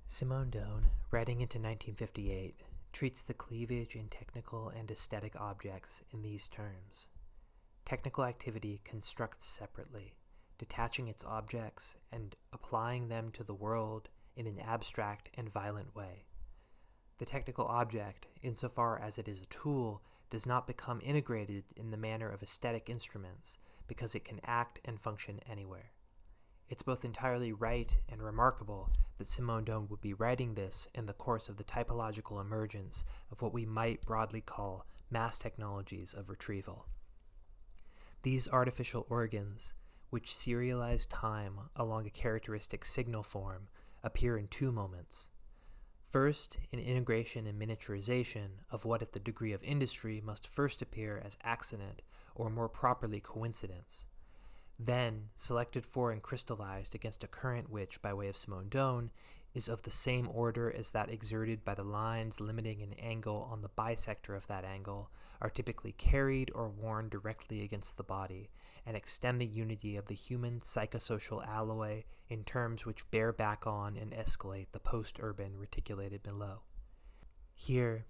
Simondon, writing into 1958, treats the cleavage in technical and aesthetic objects in these terms. Technical activity constructs separately, detaching its objects and applying them to the world in an abstract and violent way. The technical object, insofar as it is a tool, does not become integrated in the manner of aesthetic instruments because it can act and function anywhere. It's both entirely right and remarkable that Simondon would be writing this in the course of the typological emergence of what we might broadly call mass technologies of retrieval. These artificial organs, which serialize time along a characteristic signal form, appear in two moments. First, in integration and miniaturization of what at the degree of industry must first appear as accident, or more properly coincidence. Then, selected for and crystallized against a current which, by way of Simondon, is of the same order as that exerted by the lines limiting an angle on the bisector of that angle, are typically carried or worn directly against the body, and extend the unity of the human psychosocial alloy in terms which bear back on and escalate the post-urban reticulated below. Here,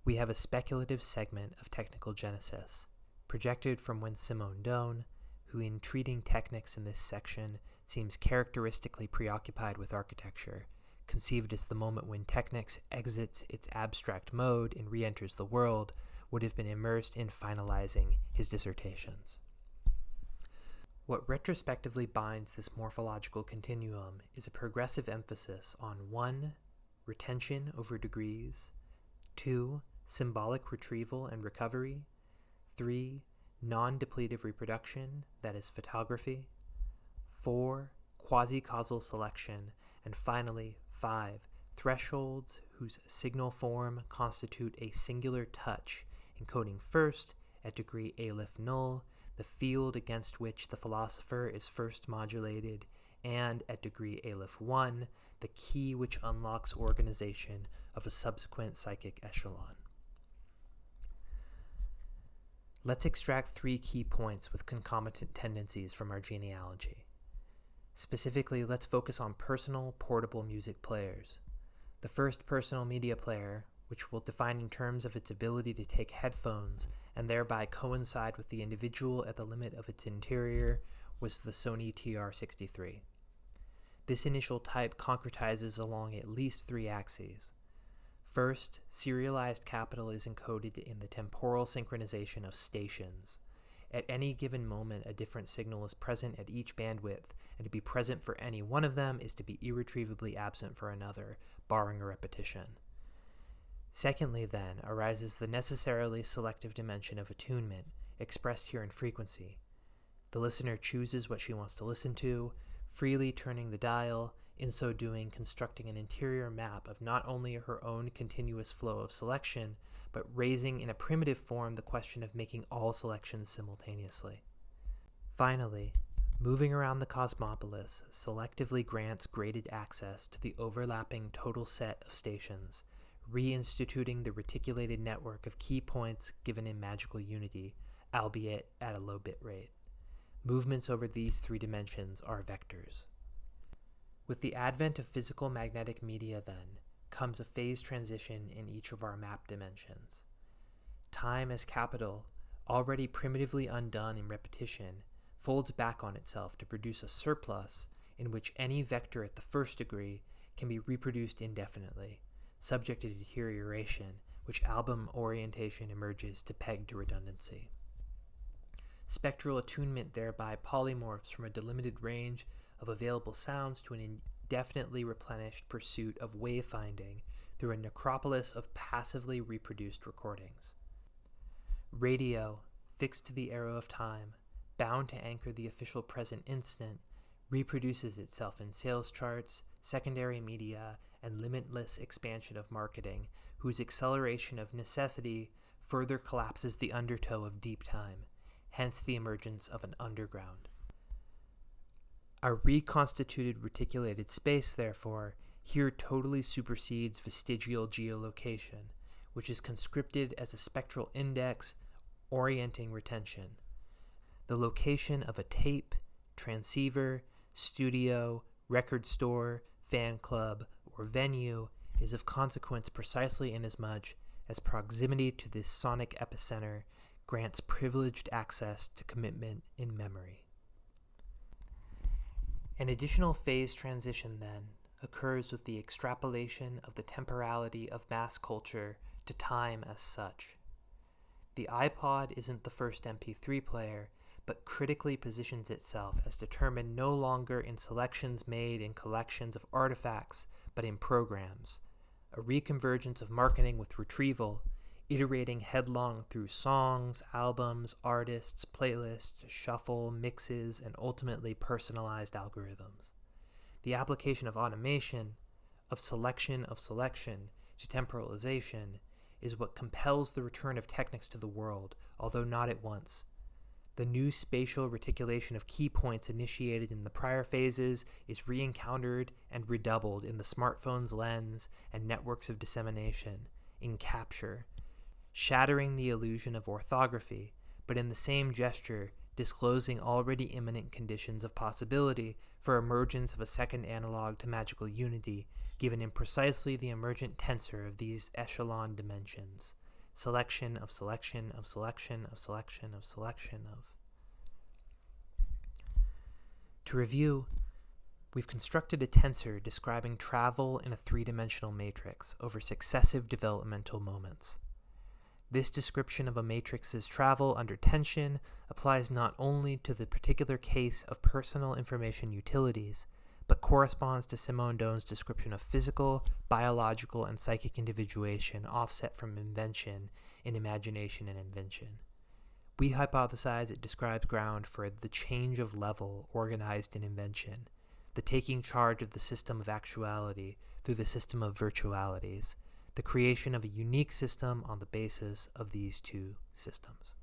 we have a speculative segment of technical genesis, projected from when Simondon, who in treating technics in this section seems characteristically preoccupied with architecture, conceived as the moment when technics exits its abstract mode and re-enters the world, would have been immersed in finalizing his dissertations. What retrospectively binds this morphological continuum is a progressive emphasis on 1. Retention over degrees, 2. Symbolic retrieval and recovery, 3. Non-depletive reproduction, that is photography, 4. Quasi-causal selection, and finally 5. Thresholds whose signal form constitute a singular touch, encoding first, at degree Aleph null, the field against which the philosopher is first modulated, and at degree Aleph 1, the key which unlocks organization of a subsequent psychic echelon. Let's extract 3 key points with concomitant tendencies from our genealogy. Specifically, let's focus on personal, portable music players. The first personal media player, which we'll define in terms of its ability to take headphones and thereby coincide with the individual at the limit of its interior, was the Sony TR-63. This initial type concretizes along at least 3 axes. First, serialized capital is encoded in the temporal synchronization of stations. At any given moment, a different signal is present at each bandwidth, and to be present for any one of them is to be irretrievably absent for another, barring a repetition. Secondly, then, arises the necessarily selective dimension of attunement, expressed here in frequency. The listener chooses what she wants to listen to, freely turning the dial, in so doing constructing an interior map of not only her own continuous flow of selection, but raising in a primitive form the question of making all selections simultaneously. Finally, moving around the cosmopolis selectively grants graded access to the overlapping total set of stations, reinstituting the reticulated network of key points given in magical unity, albeit at a low bit rate. Movements over these 3 dimensions are vectors. With the advent of physical magnetic media, then, comes a phase transition in each of our map dimensions. Time as capital, already primitively undone in repetition, folds back on itself to produce a surplus in which any vector at the first degree can be reproduced indefinitely, subject to deterioration, which album orientation emerges to peg to redundancy. Spectral attunement thereby polymorphs from a delimited range of available sounds to an indefinitely replenished pursuit of wayfinding through a necropolis of passively reproduced recordings. Radio, fixed to the arrow of time, bound to anchor the official present instant, reproduces itself in sales charts, secondary media, and limitless expansion of marketing, whose acceleration of necessity further collapses the undertow of deep time, hence the emergence of an underground. Our reconstituted reticulated space, therefore, here totally supersedes vestigial geolocation, which is conscripted as a spectral index orienting retention. The location of a tape, transceiver, studio, record store, fan club, or venue is of consequence precisely inasmuch as proximity to this sonic epicenter grants privileged access to commitment in memory. An additional phase transition, then, occurs with the extrapolation of the temporality of mass culture to time as such. The iPod isn't the first MP3 player, but critically positions itself as determined no longer in selections made in collections of artifacts, but in programs, a reconvergence of marketing with retrieval, iterating headlong through songs, albums, artists, playlists, shuffle, mixes, and ultimately personalized algorithms. The application of automation, of selection to temporalization, is what compels the return of technics to the world, although not at once. The new spatial reticulation of key points initiated in the prior phases is re-encountered and redoubled in the smartphone's lens and networks of dissemination, in capture, shattering the illusion of orthography, but in the same gesture disclosing already imminent conditions of possibility for emergence of a second analog to magical unity, given in precisely the emergent tensor of these echelon dimensions. Selection of. To review, we've constructed a tensor describing travel in a three-dimensional matrix over successive developmental moments. This description of a matrix's travel under tension applies not only to the particular case of personal information utilities, but corresponds to Simondon's description of physical, biological, and psychic individuation offset from invention in imagination and invention. We hypothesize it describes ground for the change of level organized in invention, the taking charge of the system of actuality through the system of virtualities, the creation of a unique system on the basis of these two systems.